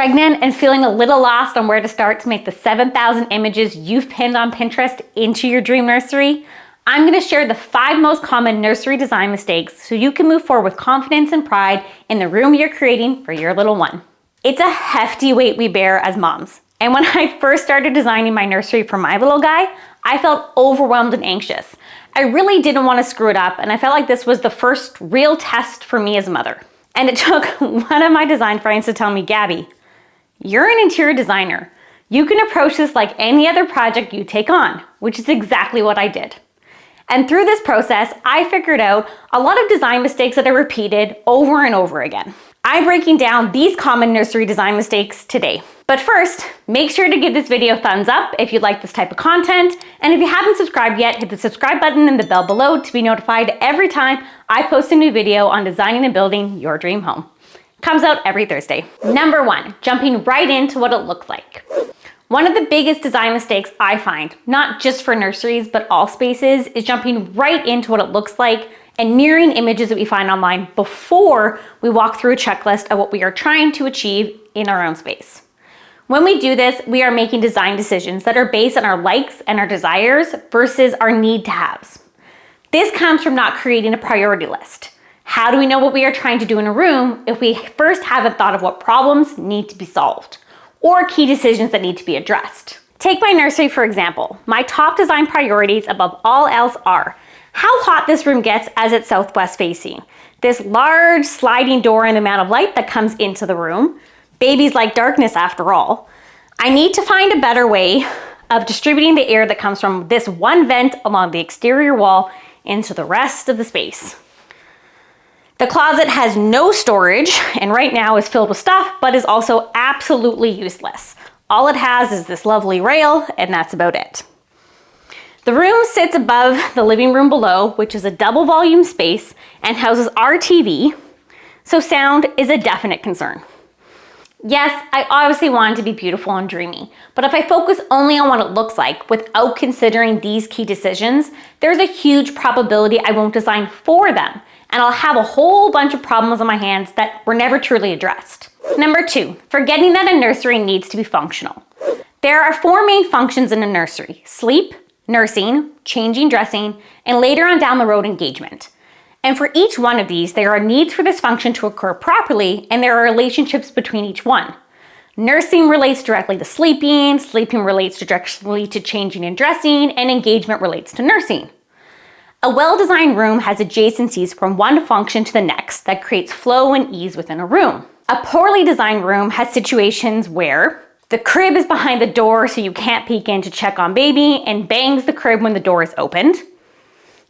Pregnant and feeling a little lost on where to start to make the 7,000 images you've pinned on Pinterest into your dream nursery? I'm going to share the 5 most common nursery design mistakes so you can move forward with confidence and pride in the room you're creating for your little one. It's a hefty weight we bear as moms. And when I first started designing my nursery for my little guy, I felt overwhelmed and anxious. I really didn't want to screw it up, and I felt like this was the first real test for me as a mother. And it took one of my design friends to tell me, Gabby, you're an interior designer. You can approach this like any other project you take on, which is exactly what I did. And through this process, I figured out a lot of design mistakes that I repeated over and over again. I'm breaking down these common nursery design mistakes today. But first, make sure to give this video a thumbs up if you like this type of content. And if you haven't subscribed yet, hit the subscribe button and the bell below to be notified every time I post a new video on designing and building your dream home. Comes out every Thursday. Number 1, jumping right into what it looks like. One of the biggest design mistakes I find, not just for nurseries, but all spaces, is jumping right into what it looks like and mirroring images that we find online before we walk through a checklist of what we are trying to achieve in our own space. When we do this, we are making design decisions that are based on our likes and our desires versus our need to haves. This comes from not creating a priority list. How do we know what we are trying to do in a room if we first haven't thought of what problems need to be solved or key decisions that need to be addressed? Take my nursery for example. My top design priorities above all else are how hot this room gets as it's southwest facing, this large sliding door and the amount of light that comes into the room. Babies like darkness after all. I need to find a better way of distributing the air that comes from this one vent along the exterior wall into the rest of the space. The closet has no storage and right now is filled with stuff, but is also absolutely useless. All it has is this lovely rail, and that's about it. The room sits above the living room below, which is a double volume space and houses our TV, so sound is a definite concern. Yes, I obviously want it to be beautiful and dreamy, but if I focus only on what it looks like without considering these key decisions, there's a huge probability I won't design for them, and I'll have a whole bunch of problems on my hands that were never truly addressed. Number 2, forgetting that a nursery needs to be functional. There are 4 main functions in a nursery: sleep, nursing, changing dressing, and later on down the road, engagement. And for each one of these, there are needs for this function to occur properly, and there are relationships between each one. Nursing relates directly to sleeping, sleeping relates directly to changing and dressing, and engagement relates to nursing. A well-designed room has adjacencies from one function to the next that creates flow and ease within a room. A poorly designed room has situations where the crib is behind the door so you can't peek in to check on baby and bangs the crib when the door is opened.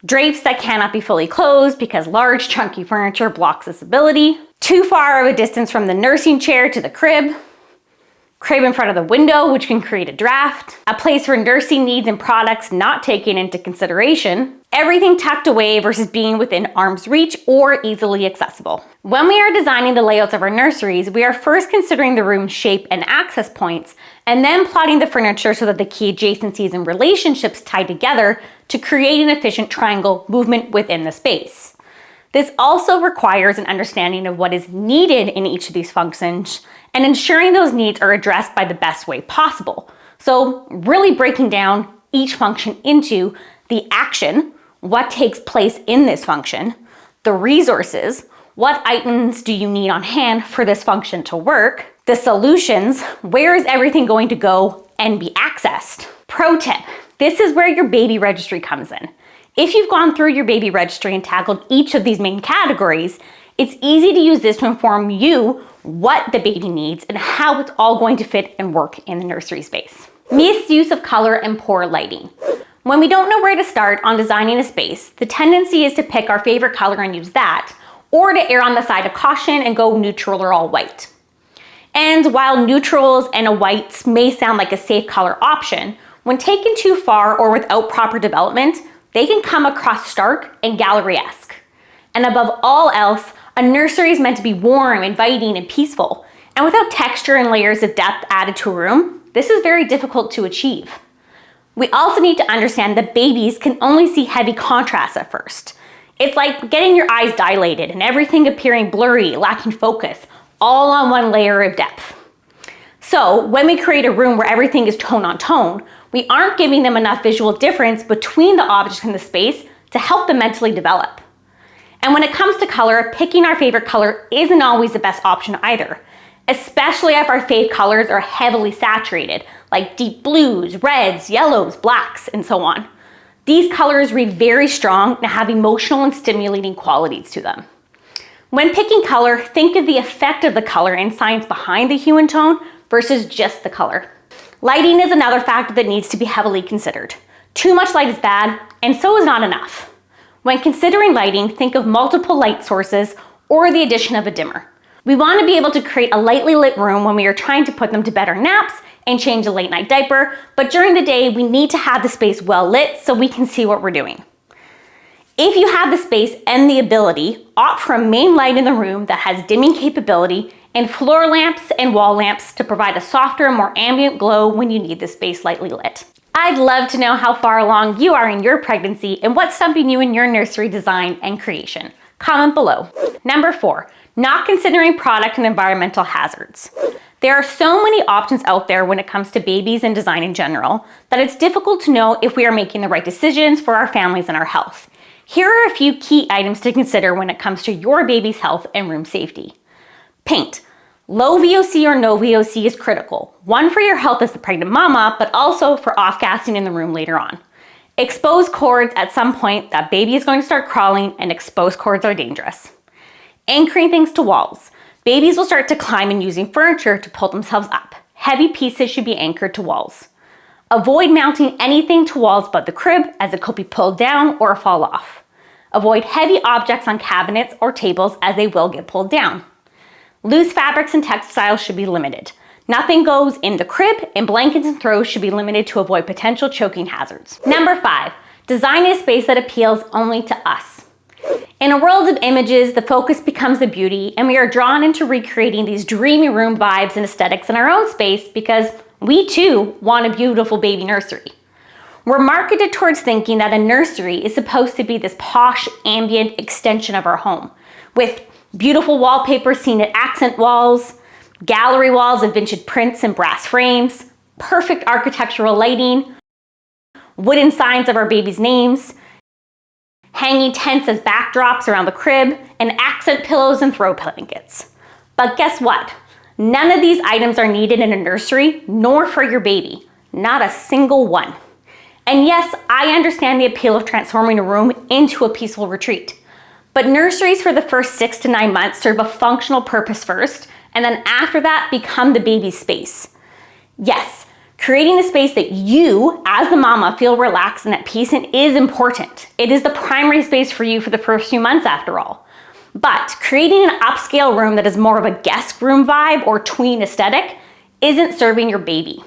Drapes that cannot be fully closed because large chunky furniture blocks visibility. Too far of a distance from the nursing chair to the crib. Crib in front of the window, which can create a draft. A place for nursing needs and products not taken into consideration. Everything tucked away versus being within arm's reach or easily accessible. When we are designing the layouts of our nurseries, we are first considering the room's shape and access points, and then plotting the furniture so that the key adjacencies and relationships tie together to create an efficient triangle movement within the space. This also requires an understanding of what is needed in each of these functions and ensuring those needs are addressed by the best way possible. So really breaking down each function into the action, what takes place in this function, the resources, what items do you need on hand for this function to work, the solutions, where is everything going to go and be accessed. Pro tip, this is where your baby registry comes in. If you've gone through your baby registry and tackled each of these main categories, it's easy to use this to inform you what the baby needs and how it's all going to fit and work in the nursery space. Misuse of color and poor lighting. When we don't know where to start on designing a space, the tendency is to pick our favorite color and use that, or to err on the side of caution and go neutral or all white. And while neutrals and a white may sound like a safe color option, when taken too far or without proper development, they can come across stark and gallery-esque. And above all else, a nursery is meant to be warm, inviting, and peaceful. And without texture and layers of depth added to a room, this is very difficult to achieve. We also need to understand that babies can only see heavy contrast at first. It's like getting your eyes dilated and everything appearing blurry, lacking focus, all on one layer of depth. So when we create a room where everything is tone on tone, we aren't giving them enough visual difference between the objects in the space to help them mentally develop. And when it comes to color, picking our favorite color isn't always the best option either, especially if our fave colors are heavily saturated, like deep blues, reds, yellows, blacks, and so on. These colors read very strong and have emotional and stimulating qualities to them. When picking color, think of the effect of the color and science behind the hue and tone versus just the color. Lighting is another factor that needs to be heavily considered. Too much light is bad, and so is not enough. When considering lighting, think of multiple light sources or the addition of a dimmer. We want to be able to create a lightly lit room when we are trying to put them to bed or naps and change a late night diaper, but during the day, we need to have the space well lit so we can see what we're doing. If you have the space and the ability, opt for a main light in the room that has dimming capability and floor lamps and wall lamps to provide a softer and more ambient glow when you need the space lightly lit. I'd love to know how far along you are in your pregnancy and what's stumping you in your nursery design and creation. Comment below. Number 4, not considering product and environmental hazards. There are so many options out there when it comes to babies and design in general that it's difficult to know if we are making the right decisions for our families and our health. Here are a few key items to consider when it comes to your baby's health and room safety. Paint. Low VOC or no VOC is critical. One for your health as the pregnant mama, but also for off-gassing in the room later on. Exposed cords at some point, that baby is going to start crawling, and exposed cords are dangerous. Anchoring things to walls. Babies will start to climb and using furniture to pull themselves up. Heavy pieces should be anchored to walls. Avoid mounting anything to walls but the crib, as it could be pulled down or fall off. Avoid heavy objects on cabinets or tables, as they will get pulled down. Loose fabrics and textiles should be limited. Nothing goes in the crib, and blankets and throws should be limited to avoid potential choking hazards. Number 5, design a space that appeals only to us. In a world of images, the focus becomes the beauty, and we are drawn into recreating these dreamy room vibes and aesthetics in our own space because we too want a beautiful baby nursery. We're marketed towards thinking that a nursery is supposed to be this posh, ambient extension of our home, with beautiful wallpaper seen at accent walls, gallery walls of vintage prints and brass frames, perfect architectural lighting, wooden signs of our baby's names, hanging tents as backdrops around the crib, and accent pillows and throw blankets. But guess what? None of these items are needed in a nursery, nor for your baby. Not a single one. And yes, I understand the appeal of transforming a room into a peaceful retreat. But nurseries for the first 6 to 9 months serve a functional purpose first, and then after that become the baby's space. Yes, creating a space that you, as the mama, feel relaxed and at peace in is important. It is the primary space for you for the first few months after all. But creating an upscale room that is more of a guest room vibe or tween aesthetic isn't serving your baby.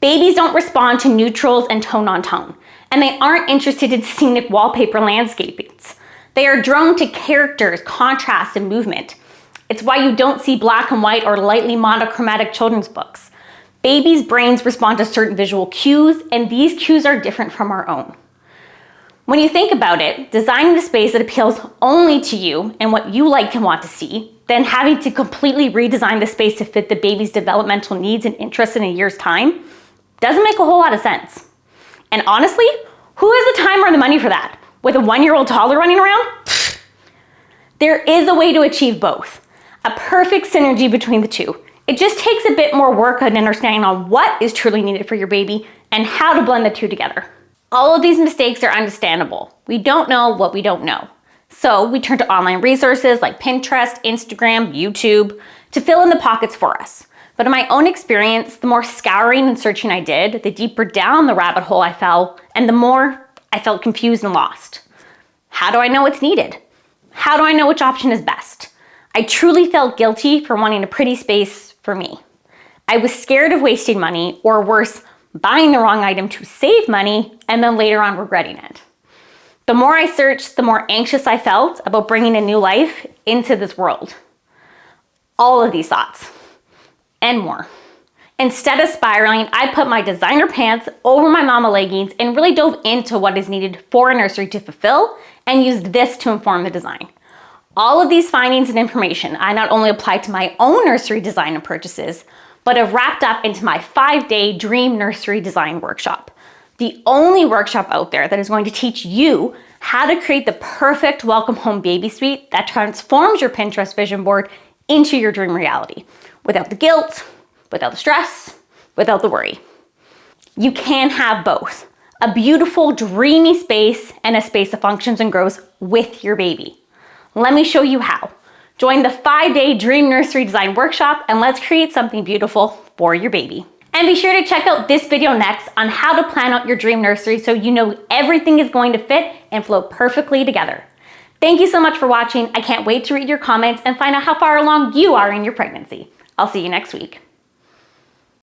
Babies don't respond to neutrals and tone on tone, and they aren't interested in scenic wallpaper landscapings. They are drawn to characters, contrast, and movement. It's why you don't see black and white or lightly monochromatic children's books. Babies' brains respond to certain visual cues, and these cues are different from our own. When you think about it, designing a space that appeals only to you and what you like and want to see, then having to completely redesign the space to fit the baby's developmental needs and interests in a year's time, doesn't make a whole lot of sense. And honestly, who has the time or the money for that? With a 1-year-old toddler running around? There is a way to achieve both. A perfect synergy between the two. It just takes a bit more work and understanding on what is truly needed for your baby and how to blend the two together. All of these mistakes are understandable. We don't know what we don't know. So we turn to online resources like Pinterest, Instagram, YouTube to fill in the pockets for us. But in my own experience, the more scouring and searching I did, the deeper down the rabbit hole I fell, and the more I felt confused and lost. How do I know what's needed? How do I know which option is best? I truly felt guilty for wanting a pretty space for me. I was scared of wasting money, or worse, buying the wrong item to save money and then later on regretting it. The more I searched, the more anxious I felt about bringing a new life into this world. All of these thoughts and more. Instead of spiraling, I put my designer pants over my mama leggings and really dove into what is needed for a nursery to fulfill and used this to inform the design. All of these findings and information I not only applied to my own nursery design and purchases, but have wrapped up into my 5-day dream nursery design workshop. The only workshop out there that is going to teach you how to create the perfect welcome home baby suite that transforms your Pinterest vision board into your dream reality, without the guilt, without the stress, without the worry. You can have both, a beautiful, dreamy space and a space that functions and grows with your baby. Let me show you how. Join the 5-day Dream Nursery Design Workshop and let's create something beautiful for your baby. And be sure to check out this video next on how to plan out your dream nursery so you know everything is going to fit and flow perfectly together. Thank you so much for watching. I can't wait to read your comments and find out how far along you are in your pregnancy. I'll see you next week.